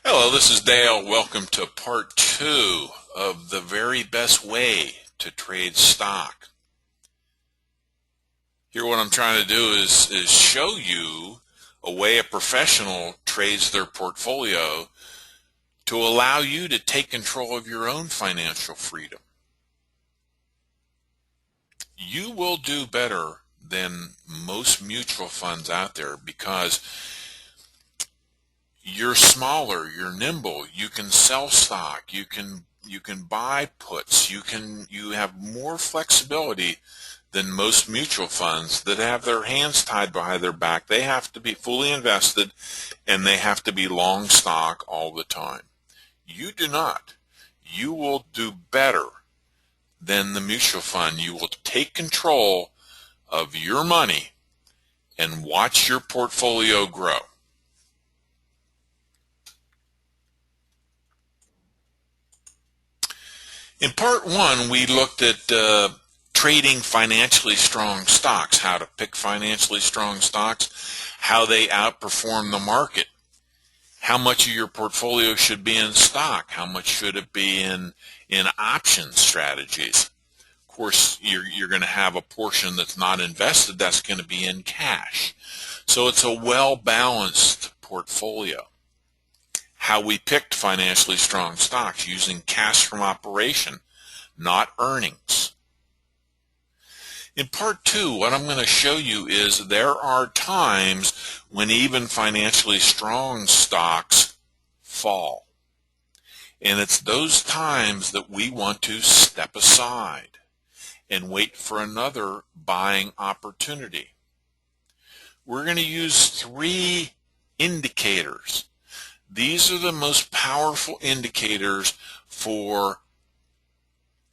Hello, this is Dale. Welcome to part 2 of the very best way to trade stock. Here what I'm trying to do is show you a way a professional trades their portfolio to allow you to take control of your own financial freedom. You will do better than most mutual funds out there because you're smaller, you're nimble, you can sell stock, you can buy puts, you have more flexibility than most mutual funds that have their hands tied behind their back. They have to be fully invested and they have to be long stock all the time. You do not. You will do better than the mutual fund. You will take control of your money and watch your portfolio grow. In part 1, we looked at trading financially strong stocks, how to pick financially strong stocks, how they outperform the market, how much of your portfolio should be in stock, how much should it be in option strategies. Of course, you're going to have a portion that's not invested, that's going to be in cash. So it's a well-balanced portfolio. How we picked financially strong stocks using cash from operation, not earnings. In part 2, what I'm going to show you is there are times when even financially strong stocks fall. And it's those times that we want to step aside and wait for another buying opportunity. We're going to use 3 indicators. These are the most powerful indicators for,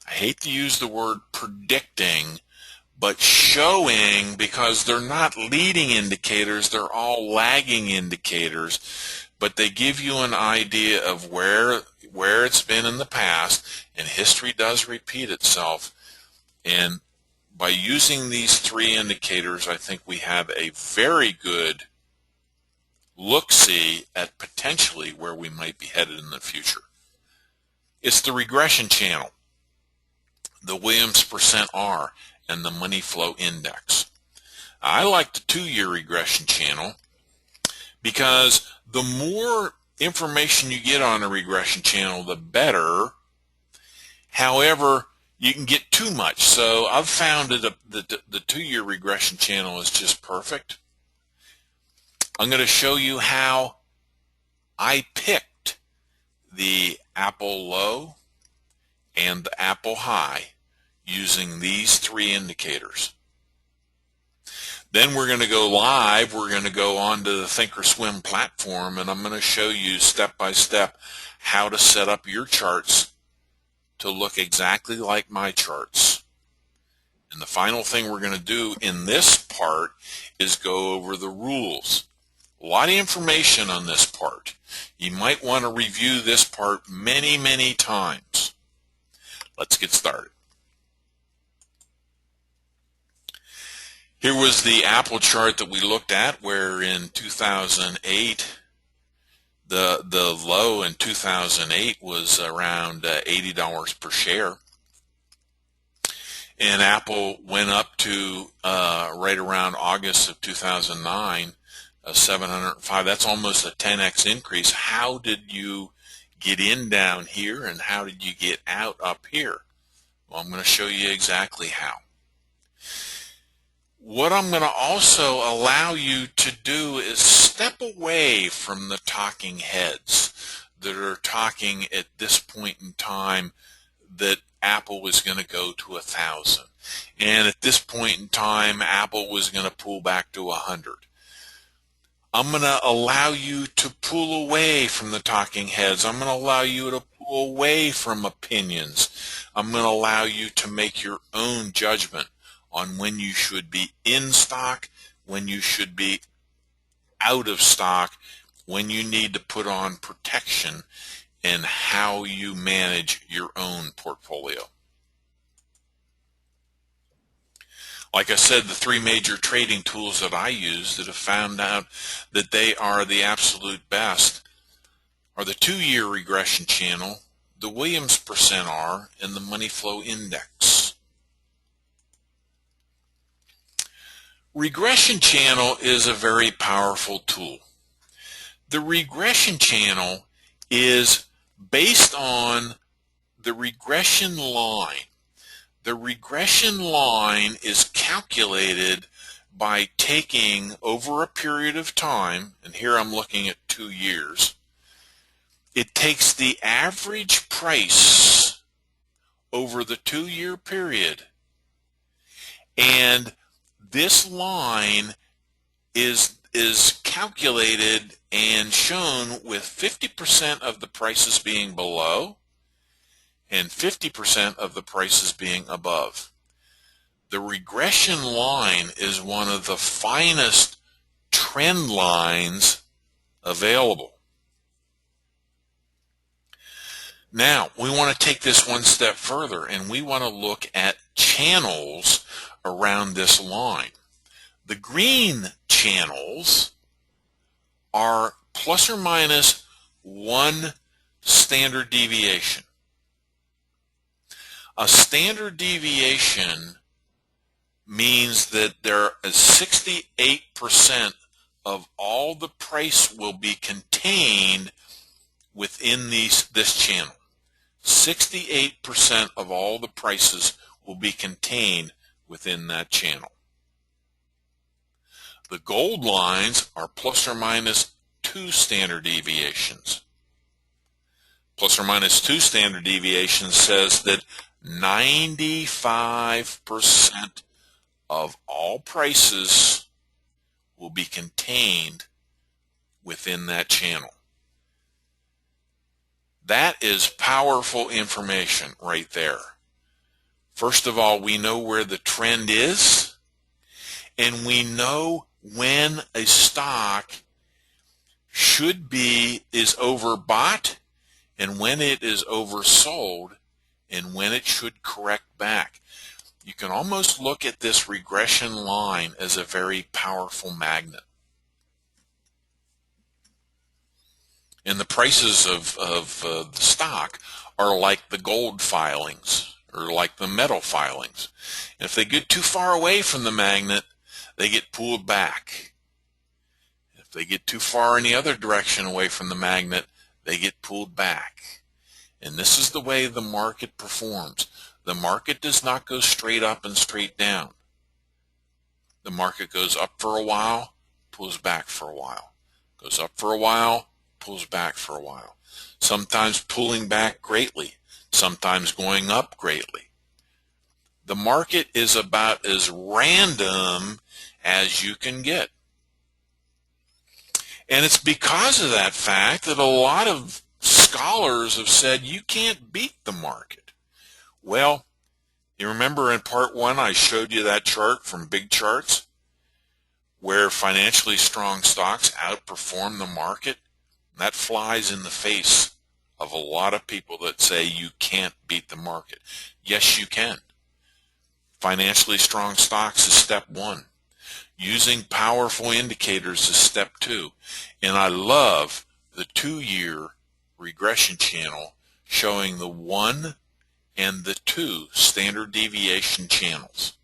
I hate to use the word predicting, but showing, because they're not leading indicators, they're all lagging indicators, but they give you an idea of where it's been in the past, and history does repeat itself. And by using these 3 indicators, I think we have a very good look-see at potentially where we might be headed in the future. It's the regression channel, the Williams %R, and the money flow index. I like the 2-year regression channel because the more information you get on a regression channel, the better. However, you can get too much. So I've found that the 2-year regression channel is just perfect. I'm going to show you how I picked the Apple low and the Apple high using these 3 indicators. Then we're going to go live. We're going to go onto the ThinkorSwim platform, and I'm going to show you step by step how to set up your charts to look exactly like my charts. And the final thing we're going to do in this part is go over the rules. A lot of information on this part. You might want to review this part many, many times. Let's get started. Here was the Apple chart that we looked at, where in 2008, the low in 2008 was around $80 per share. And Apple went up to right around August of 2009, 705. That's almost a 10x increase. How did you get in down here, and how did you get out up here? Well, I'm going to show you exactly how. What I'm going to also allow you to do is step away from the talking heads that are talking at this point in time that Apple was going to go to 1,000. And at this point in time, Apple was going to pull back to 100. I'm going to allow you to pull away from the talking heads. I'm going to allow you to pull away from opinions. I'm going to allow you to make your own judgment on when you should be in stock, when you should be out of stock, when you need to put on protection, and how you manage your own portfolio. Like I said, the 3 major trading tools that I use that have found out that they are the absolute best are the 2-year regression channel, the Williams percent R, and the money flow index. Regression channel is a very powerful tool. The regression channel is based on the regression line. The regression line is calculated by taking over a period of time, and here I'm looking at 2 years. It takes the average price over the 2-year period, and this line is calculated and shown with 50% of the prices being below and 50% of the prices being above. The regression line is one of the finest trend lines available. Now, we want to take this one step further, and we want to look at channels around this line. The green channels are plus or minus 1 standard deviation. A standard deviation means that there is 68% of all the price will be contained within this channel. 68% of all the prices will be contained within that channel. The gold lines are plus or minus 2 standard deviations. Plus or minus 2 standard deviations says that 95% of all prices will be contained within that channel. That is powerful information right there. First of all, we know where the trend is, and we know when a stock is overbought and when it is oversold and when it should correct back. You can almost look at this regression line as a very powerful magnet. And the prices of the stock are like the gold filings or like the metal filings. And if they get too far away from the magnet, they get pulled back. If they get too far in the other direction away from the magnet, they get pulled back. And this is the way the market performs. The market does not go straight up and straight down. The market goes up for a while, pulls back for a while. Goes up for a while, pulls back for a while. Sometimes pulling back greatly, sometimes going up greatly. The market is about as random as you can get. And it's because of that fact that a lot of scholars have said you can't beat the market. Well, you remember in part 1 I showed you that chart from Big Charts where financially strong stocks outperform the market? That flies in the face of a lot of people that say you can't beat the market. Yes, you can. Financially strong stocks is step 1. Using powerful indicators is step 2. And I love the 2-year regression channel showing the 1 and the 2 standard deviation channels.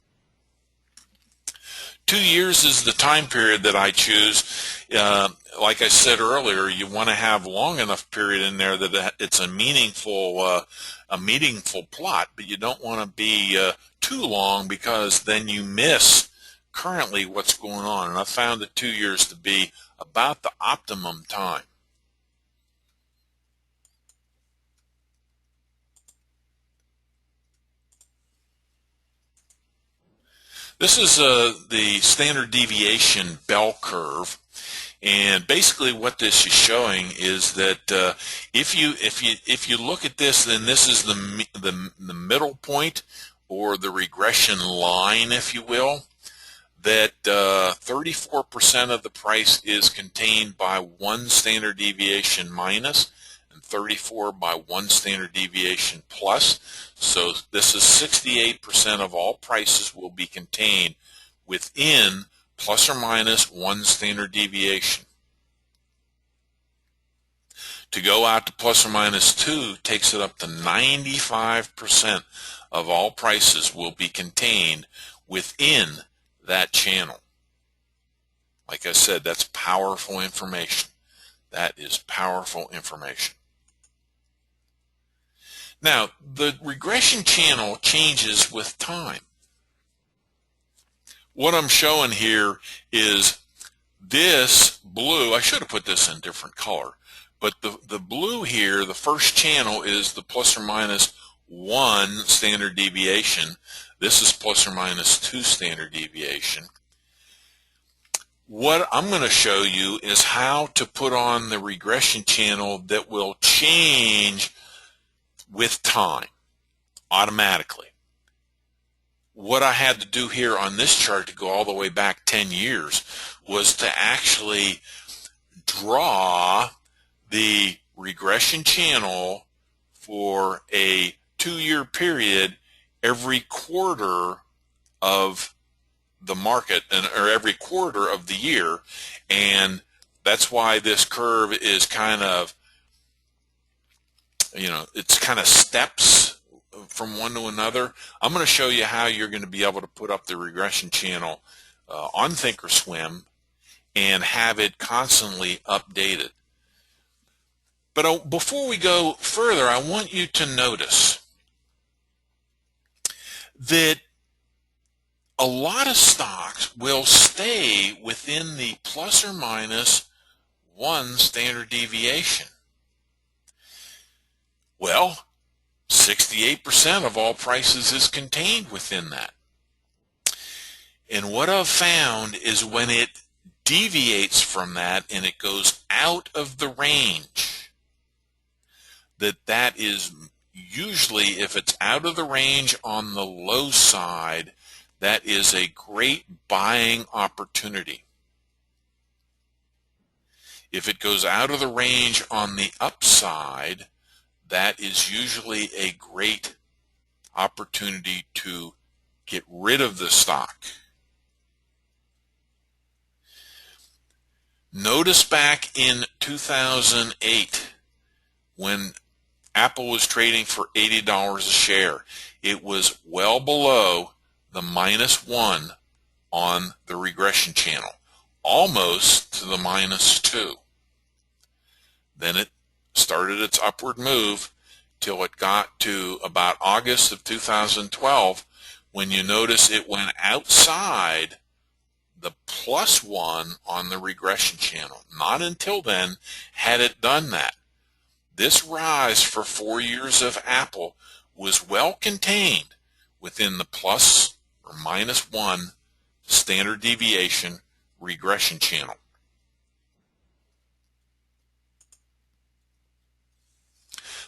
2 years is the time period that I choose. Like I said earlier, you want to have long enough period in there that it's a meaningful plot, but you don't want to be too long because then you miss currently what's going on. And I found the 2 years to be about the optimum time. This is the standard deviation bell curve, and basically what this is showing is that if you look at this, then this is the middle point or the regression line, if you will. That 34% of the price is contained by 1 standard deviation minus, and 34 by 1 standard deviation plus. So this is 68% of all prices will be contained within plus or minus 1 standard deviation. To go out to plus or minus 2 takes it up to 95% of all prices will be contained within that channel. Like I said, that's powerful information. That is powerful information. Now, the regression channel changes with time. What I'm showing here is this blue. I should have put this in different color, but the blue here, the first channel, is the plus or minus 1 standard deviation. This is plus or minus 2 standard deviation. What I'm going to show you is how to put on the regression channel that will change with time automatically. What I had to do here on this chart to go all the way back 10 years was to actually draw the regression channel for a 2-year period every quarter of the market, or every quarter of the year, and that's why this curve is kind of, it's kind of steps from one to another. I'm going to show you how you're going to be able to put up the regression channel on ThinkorSwim and have it constantly updated. But before we go further, I want you to notice that a lot of stocks will stay within the plus or minus 1 standard deviation. Well, 68% of all prices is contained within that. And what I've found is when it deviates from that and it goes out of the range, that is usually, if it's out of the range on the low side, that is a great buying opportunity. If it goes out of the range on the upside, that is usually a great opportunity to get rid of the stock. Notice back in 2008 when Apple was trading for $80 a share, it was well below the -1 on the regression channel, almost to the -2. Then it started its upward move till it got to about August of 2012, when you notice it went outside the +1 on the regression channel. Not until then had it done that. This rise for 4 years of Apple was well contained within the plus or -1 standard deviation regression channel.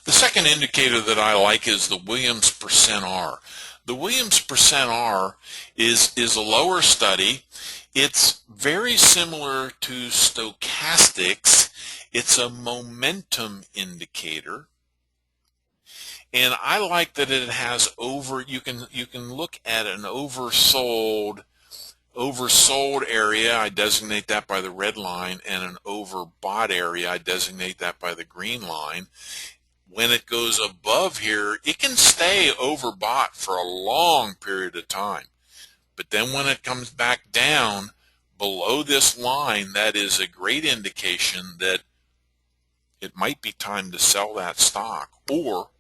The second indicator that I like is the Williams %R. The Williams %R is a lower study. It's very similar to stochastics. It's a momentum indicator. And I like that it has you can look at an oversold area. I designate that by the red line, and an overbought area. I designate that by the green line. When it goes above here, it can stay overbought for a long period of time. But then when it comes back down below this line, that is a great indication that it might be time to sell that stock or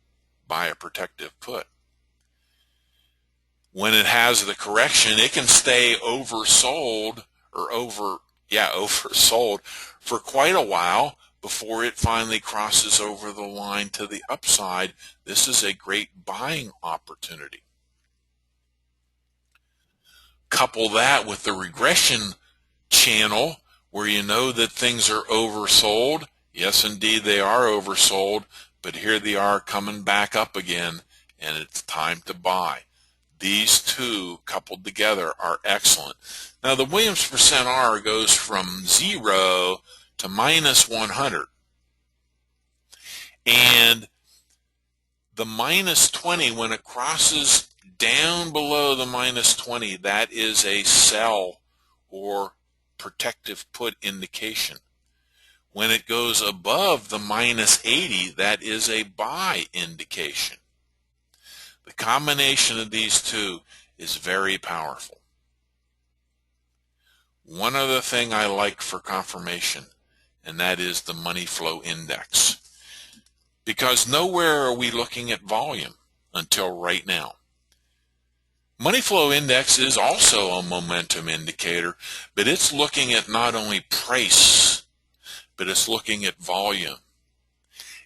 buy a protective put. When it has the correction, it can stay oversold or oversold for quite a while before it finally crosses over the line to the upside. This is a great buying opportunity. Couple that with the regression channel where you know that things are oversold. Yes, indeed, they are oversold, but here they are coming back up again, and it's time to buy. These two coupled together are excellent. Now, the Williams %R goes from 0 to -100. And the -20, when it crosses down below the -20, that is a sell or protective put indication. When it goes above the minus 80, that is a buy indication. The combination of these two is very powerful. One other thing I like for confirmation, and that is the money flow index. Because nowhere are we looking at volume until right now. Money flow index is also a momentum indicator, but it's looking at not only price, but it's looking at volume.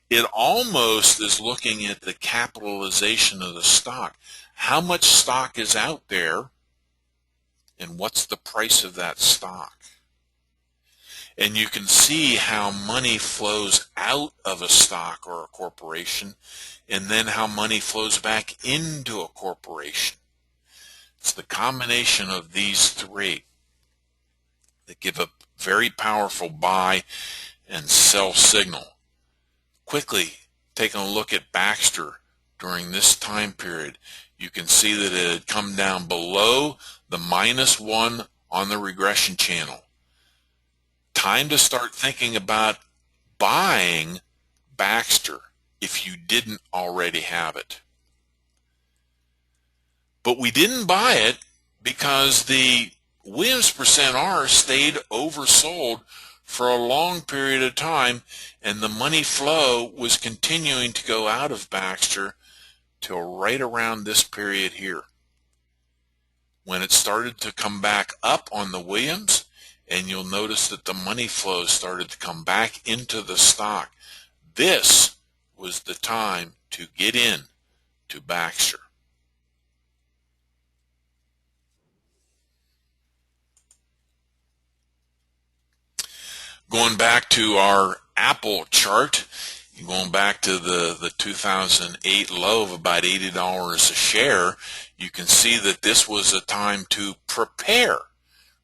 It almost is looking at the capitalization of the stock. How much stock is out there, and what's the price of that stock? And you can see how money flows out of a stock or a corporation, and then how money flows back into a corporation. It's the combination of these three that give a very powerful buy and sell signal. Quickly taking a look at Baxter during this time period, you can see that it had come down below the -1 on the regression channel. Time to start thinking about buying Baxter if you didn't already have it. But we didn't buy it because the Williams %R stayed oversold for a long period of time, and the money flow was continuing to go out of Baxter till right around this period here, when it started to come back up on the Williams, and you'll notice that the money flow started to come back into the stock. This was the time to get in to Baxter. Going back to our Apple chart, going back to the 2008 low of about $80 a share, you can see that this was a time to prepare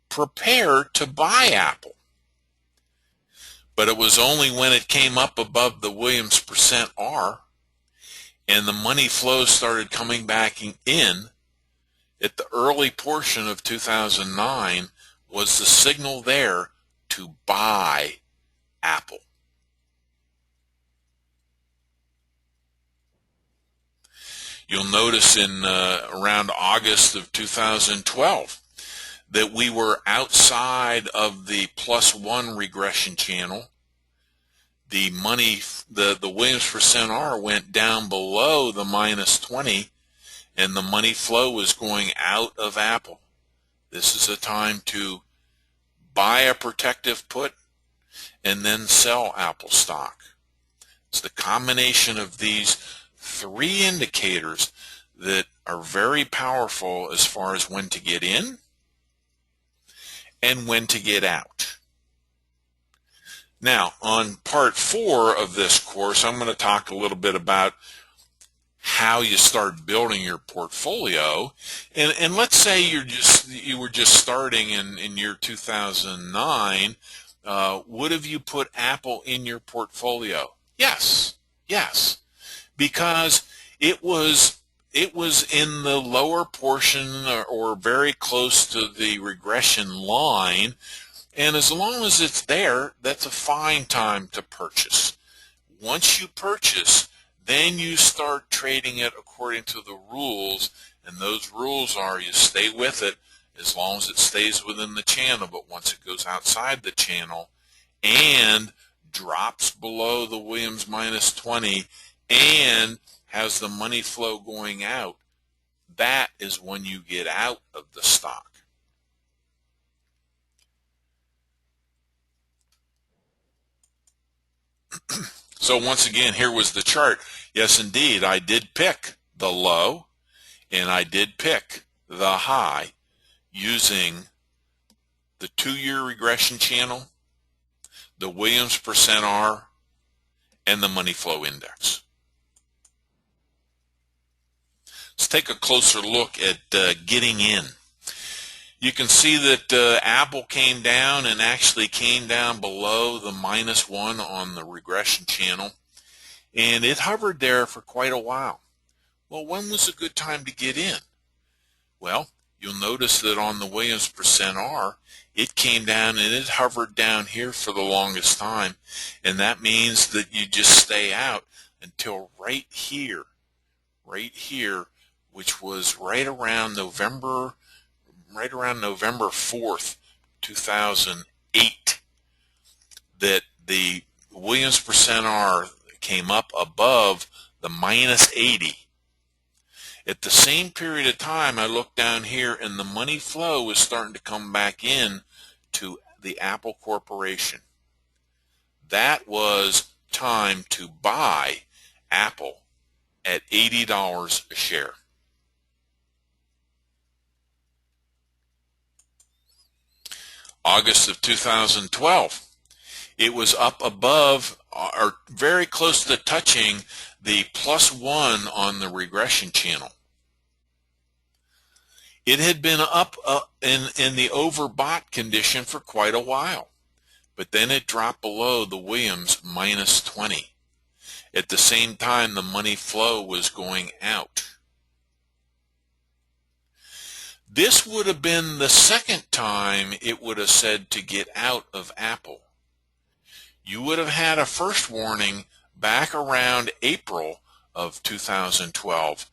to buy Apple. But it was only when it came up above the Williams %R and the money flows started coming back in at the early portion of 2009 was the signal there to buy Apple. You'll notice in around August of 2012 that we were outside of the +1 regression channel. The Williams %R went down below the -20, and the money flow was going out of Apple. This is a time to buy a protective put and then sell Apple stock. It's the combination of these three indicators that are very powerful as far as when to get in and when to get out. Now, on part 4 of this course, I'm going to talk a little bit about how you start building your portfolio. And let's say you were just starting in year 2009. Would have you put Apple in your portfolio? Yes, because it was in the lower portion or very close to the regression line, and as long as it's there, that's a fine time to purchase. Once you purchase, then you start trading it according to the rules, and those rules are you stay with it as long as it stays within the channel, but once it goes outside the channel and drops below the Williams -20 and has the money flow going out, that is when you get out of the stock. So once again, here was the chart. Yes, indeed, I did pick the low and I did pick the high using the 2-year regression channel, the Williams %R, and the money flow index. Let's take a closer look at getting in. You can see that Apple came down and actually came down below the -1 on the regression channel, and it hovered there for quite a while. Well, when was a good time to get in? Well, you'll notice that on the Williams %R, it came down and it hovered down here for the longest time, and that means that you just stay out until right here, which was right around November 4th, 2008, that the Williams percent R came up above the minus 80. At the same period of time, I looked down here and the money flow was starting to come back in to the Apple Corporation. That was time to buy Apple at $80 a share. August of 2012, it was up above or very close to touching the +1 on the regression channel. It had been up in the overbought condition for quite a while, but then it dropped below the Williams minus 20. At the same time, the money flow was going out. This would have been the second time it would have said to get out of Apple. You would have had a first warning back around April of 2012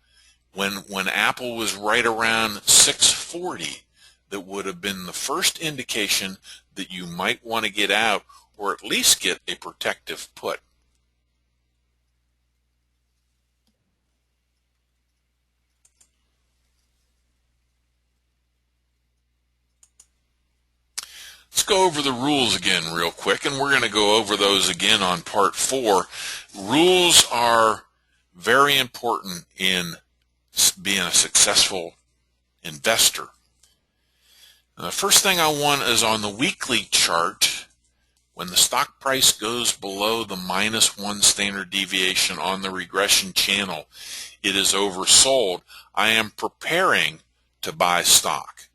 when Apple was right around 640. That would have been the first indication that you might want to get out or at least get a protective put. Let's go over the rules again real quick, and we're going to go over those again on part 4. Rules are very important in being a successful investor. The first thing I want is on the weekly chart, when the stock price goes below the -1 standard deviation on the regression channel, it is oversold. I am preparing to buy stock.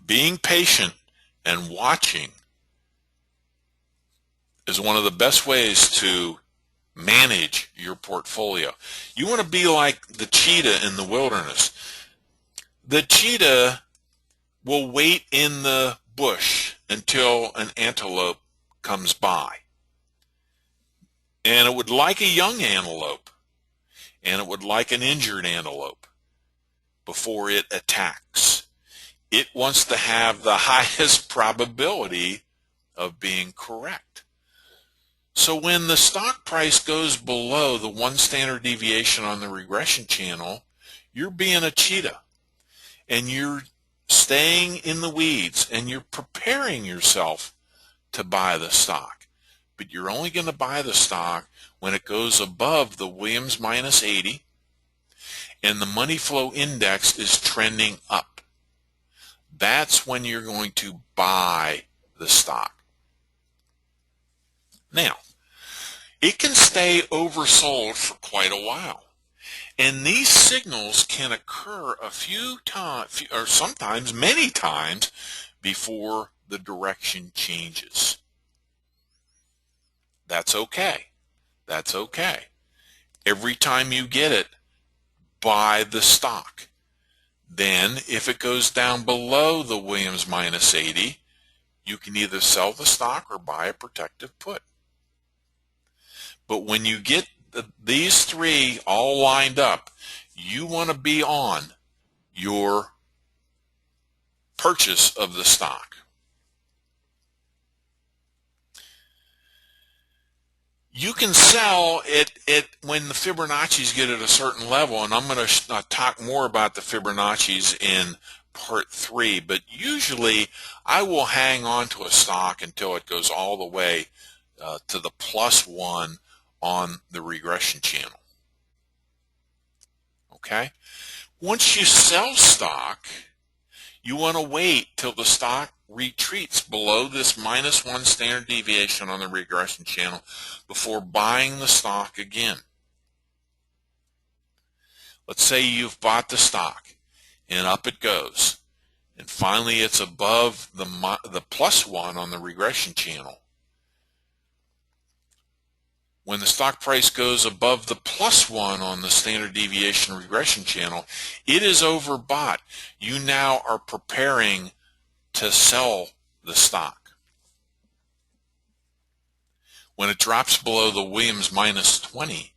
Being patient and watching is one of the best ways to manage your portfolio. You want to be like the cheetah in the wilderness. The cheetah will wait in the bush until an antelope comes by. And it would like a young antelope, and it would like an injured antelope before it attacks. It wants to have the highest probability of being correct. So when the stock price goes below the 1 standard deviation on the regression channel, you're being a cheetah, and you're staying in the weeds, and you're preparing yourself to buy the stock. But you're only going to buy the stock when it goes above the Williams minus 80 and the money flow index is trending up. That's when you're going to buy the stock. Now, it can stay oversold for quite a while. And these signals can occur a few times, or sometimes many times, before the direction changes. That's okay. That's okay. Every time you get it, buy the stock. Then, if it goes down below the Williams minus 80, you can either sell the stock or buy a protective put. But when you get these three all lined up, you want to be on your purchase of the stock. You can sell it when the Fibonacci's get at a certain level, and I'm going to talk more about the Fibonacci's in part 3, but usually I will hang on to a stock until it goes all the way to the +1 on the regression channel. Okay? Once you sell stock, you want to wait till the stock retreats below this -1 standard deviation on the regression channel before buying the stock again. Let's say you've bought the stock and up it goes, and finally it's above the +1 on the regression channel. When the stock price goes above the +1 on the standard deviation regression channel, it is overbought. You now are preparing to sell the stock. When it drops below the Williams -20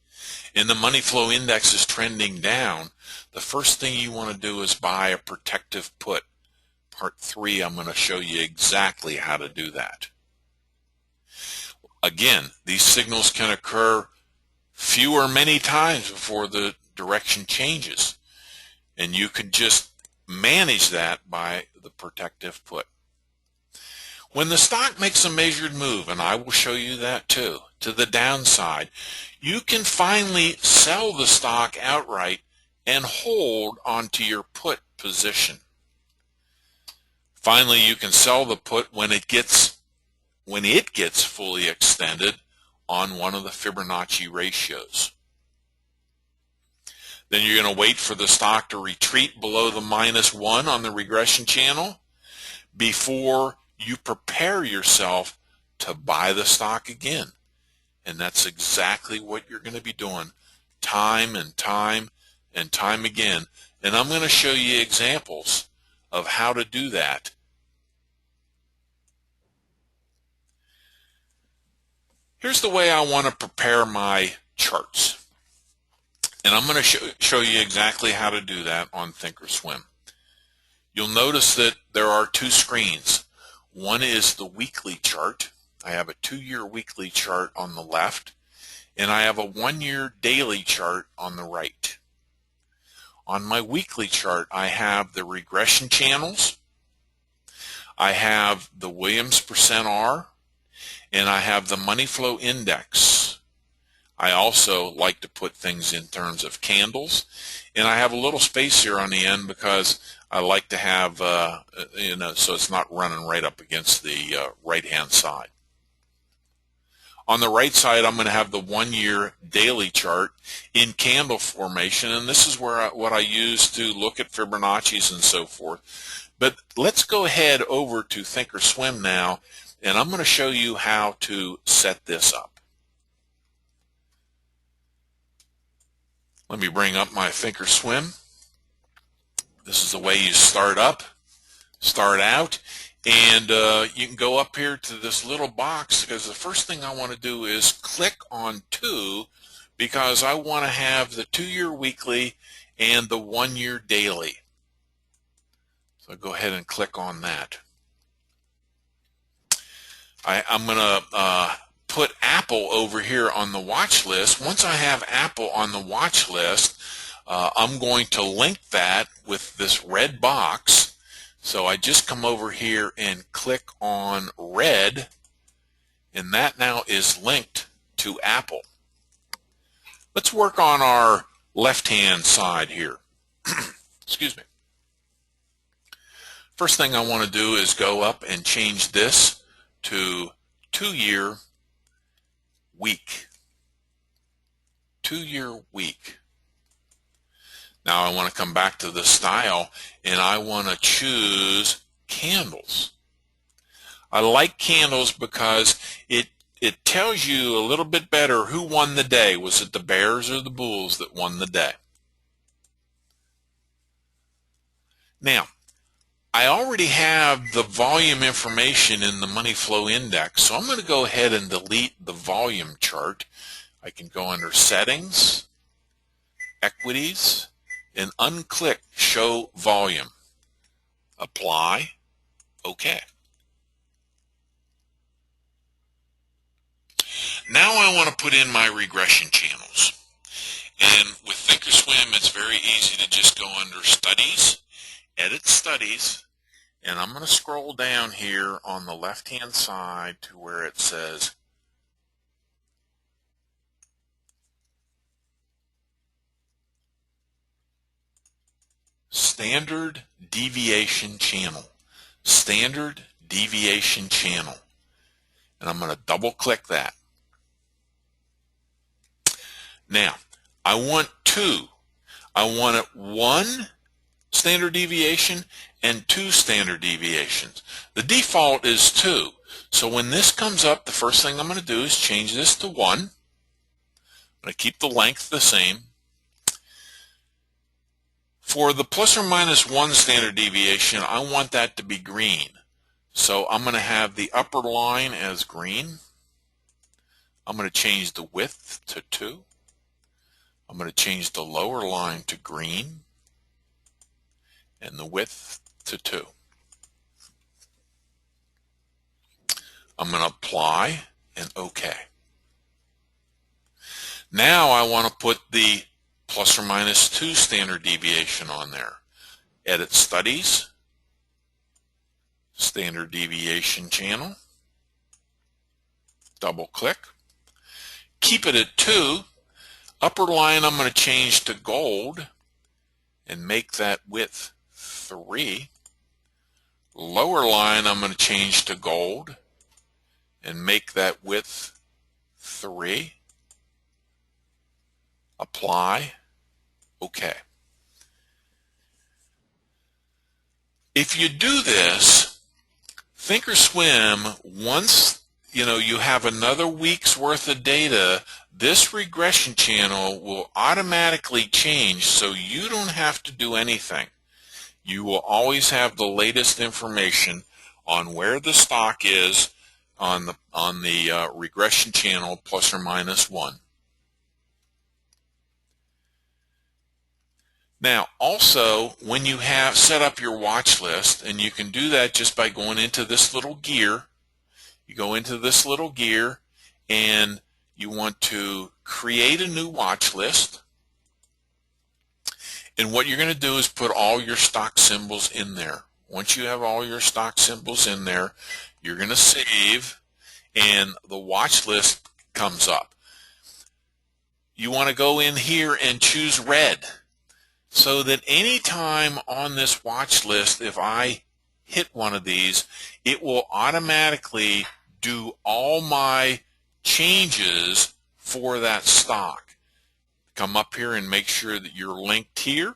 and the money flow index is trending down, the first thing you want to do is buy a protective put. Part 3, I'm going to show you exactly how to do that. Again, these signals can occur few or many times before the direction changes, and you can just manage that by the protective put. When the stock makes a measured move, and I will show you that too, to the downside, you can finally sell the stock outright and hold onto your put position. Finally, you can sell the put when it gets fully extended on one of the Fibonacci ratios. Then you're going to wait for the stock to retreat below the -1 on the regression channel before you prepare yourself to buy the stock again. And that's exactly what you're going to be doing time and time and time again. And I'm going to show you examples of how to do that. Here's the way I want to prepare my charts. And I'm going to show you exactly how to do that on ThinkorSwim. You'll notice that there are 2 screens. One is the weekly chart. I have a 2-year weekly chart on the left, and I have a 1-year daily chart on the right. On my weekly chart, I have the regression channels, I have the Williams %R, and I have the money flow index. I also like to put things in terms of candles, and I have a little space here on the end because I like to have, so it's not running right up against the right-hand side. On the right side, I'm going to have the 1-year daily chart in candle formation, and this is where what I use to look at Fibonacci's and so forth. But let's go ahead over to ThinkorSwim now, and I'm going to show you how to set this up. Let me bring up my ThinkorSwim. This is the way you start out, and you can go up here to this little box, because the first thing I want to do is click on 2, because I want to have the 2-year weekly and the 1-year daily. So go ahead and click on that. I'm going to put Apple over here on the watch list. Once I have Apple on the watch list, I'm going to link that with this red box. So I just come over here and click on red, and that now is linked to Apple. Let's work on our left-hand side here. Excuse me. First thing I want to do is go up and change this to 2-year week. 2-year week. Now I want to come back to the style, and I want to choose candles. I like candles because it tells you a little bit better who won the day. Was it the bears or the bulls that won the day? Now, I already have the volume information in the money flow index, so I'm going to go ahead and delete the volume chart. I can go under settings, equities, and unclick show volume. Apply, OK. Now I want to put in my regression channels. And with ThinkorSwim, it's very easy to just go under studies, edit studies, and I'm going to scroll down here on the left-hand side to where it says Standard Deviation Channel. Standard Deviation Channel. And I'm going to double click that. Now, I want 2. I want it 1 standard deviation and 2 standard deviations. The default is 2. So when this comes up, the first thing I'm going to do is change this to 1. going to keep the length the same. For the plus or minus 1 standard deviation, I want that to be green. So I'm going to have the upper line as green. I'm going to change the width to 2. I'm going to change the lower line to green and the width to 2. I'm going to apply and OK. Now I want to put the plus or minus 2 standard deviation on there. Edit Studies, Standard Deviation Channel, double click, keep it at 2. Upper line I'm going to change to gold and make that width 3. Lower line I'm going to change to gold and make that width 3. Apply, OK. If you do this, ThinkorSwim, once you have another week's worth of data, this regression channel will automatically change, so you don't have to do anything. You will always have the latest information on where the stock is on the regression channel plus or minus 1. Now, also, when you have set up your watch list, and you can do that just by going into this little gear, you go into this little gear and you want to create a new watch list. And what you're going to do is put all your stock symbols in there. Once you have all your stock symbols in there, you're going to save, and the watch list comes up. You want to go in here and choose red, so that any time on this watch list, if I hit one of these, it will automatically do all my changes for that stock. Come up here and make sure that you're linked here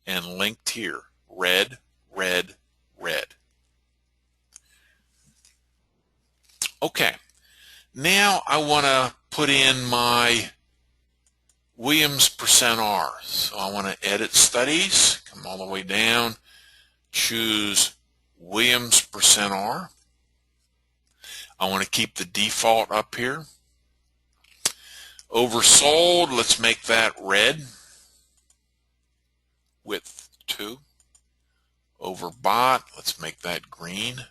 and linked here. Red, red, red. Okay, now I want to put in my Williams %R. So I want to edit studies, come all the way down, choose Williams %R. I want to keep the default up here. Oversold, let's make that red, width 2. Overbought, let's make that green,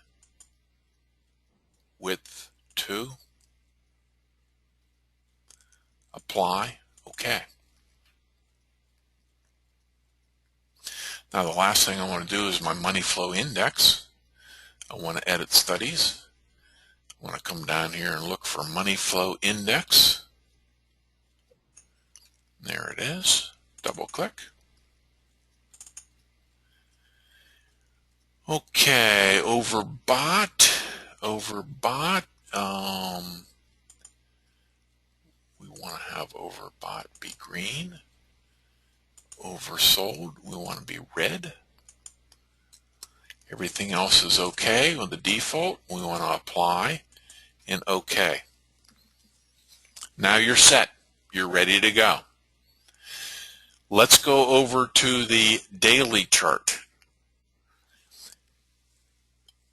width 2. Apply. Okay. Now the last thing I want to do is my money flow index. I want to edit studies. I want to come down here and look for money flow index. There it is. Double click. Okay, overbought. We want to have overbought be green. Oversold, we want to be red. Everything else is okay with the default. We want to apply and OK. Now you're set. You're ready to go. Let's go over to the daily chart.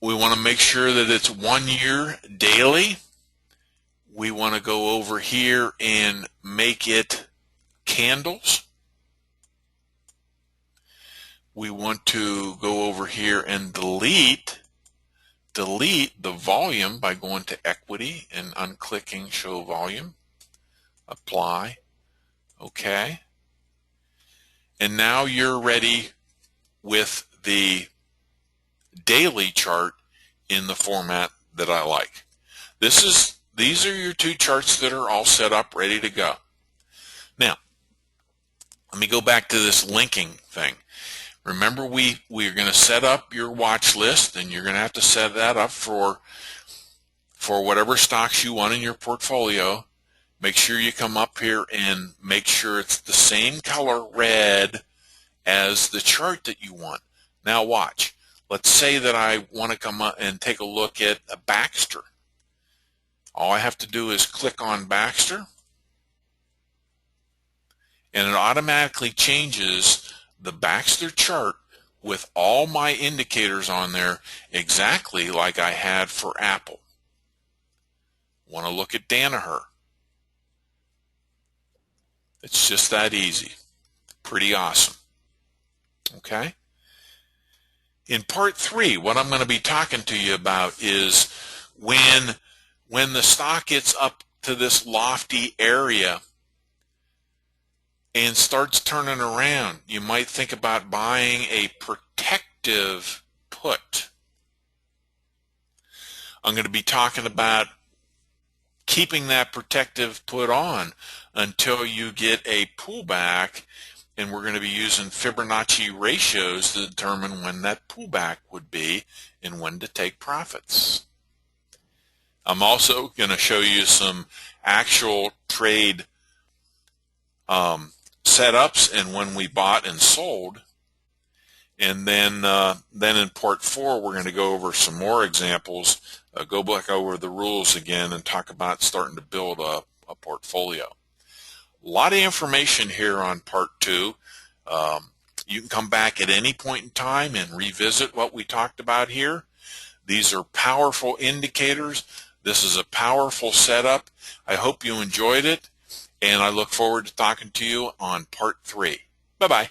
We want to make sure that it's 1 year daily. We want to go over here and make it candles. We want to go over here and delete the volume by going to equity and unclicking show volume. Apply. Okay. And now you're ready with the daily chart in the format that I like. These are your two charts that are all set up, ready to go. Now, let me go back to this linking thing. Remember, we're going to set up your watch list, and you're going to have to set that up for whatever stocks you want in your portfolio. Make sure you come up here and make sure it's the same color red as the chart that you want. Now watch. Let's say that I want to come up and take a look at a Baxter. All I have to do is click on Baxter. and it automatically changes the Baxter chart with all my indicators on there exactly like I had for Apple. Want to look at Danaher? It's just that easy. Pretty awesome. Okay? In part 3, what I'm going to be talking to you about is when the stock gets up to this lofty area and starts turning around, you might think about buying a protective put. I'm going to be talking about keeping that protective put on until you get a pullback, and we're going to be using Fibonacci ratios to determine when that pullback would be and when to take profits. I'm also going to show you some actual trade setups and when we bought and sold. And then in part 4, we're going to go over some more examples, go back over the rules again, and talk about starting to build a portfolio. A lot of information here on part 2. You can come back at any point in time and revisit what we talked about here. These are powerful indicators. This is a powerful setup. I hope you enjoyed it, and I look forward to talking to you on part 3. Bye-bye.